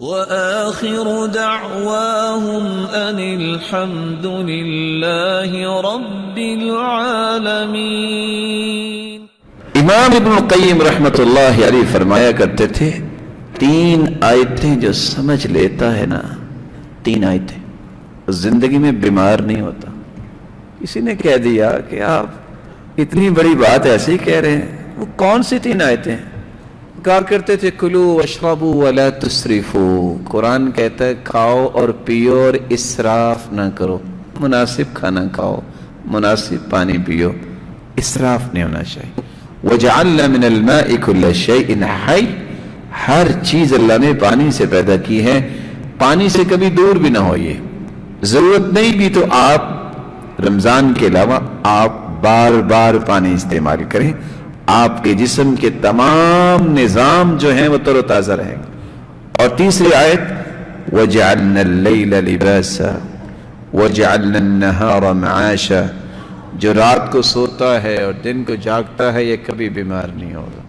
وآخر دعواهم أن الحمد لله رب العالمين۔ امام ابن القیم رحمت اللہ علیہ فرمایا کرتے تھے 3 آیتیں جو سمجھ لیتا ہے نا، 3 آیتیں، زندگی میں بیمار نہیں ہوتا۔ کسی نے کہہ دیا کہ آپ اتنی بڑی بات ایسے ہی کہہ رہے ہیں، وہ کون سی 3 آیتیں ہیں؟ کہا کرتے تھے کلو واشربوا ولا تسرفوا، قرآن کہتا ہے کھاؤ اور پیو اور اسراف نہ کرو، مناسب کھانا کھاؤ، مناسب پانی پیو، اسراف نہیں ہونا چاہیے۔ وَجَعَلْنَا مِنَ الْمَاءِ كُلَّ شَيْءٍ حَيٍّ، ہر چیز اللہ نے پانی سے پیدا کی ہے، پانی سے کبھی دور بھی نہ ہوئیے، ضرورت نہیں بھی تو آپ رمضان کے علاوہ آپ بار بار پانی استعمال کریں، آپ کے جسم کے تمام نظام جو ہیں وہ تر و تازہ رہیں گے۔ اور تیسری آیت وَجَعَلْنَا اللَّيْلَ لِبَاسًا وَجَعَلْنَا النَّهَارَ مَعَاشًا، جو رات کو سوتا ہے اور دن کو جاگتا ہے یہ کبھی بیمار نہیں ہوگا۔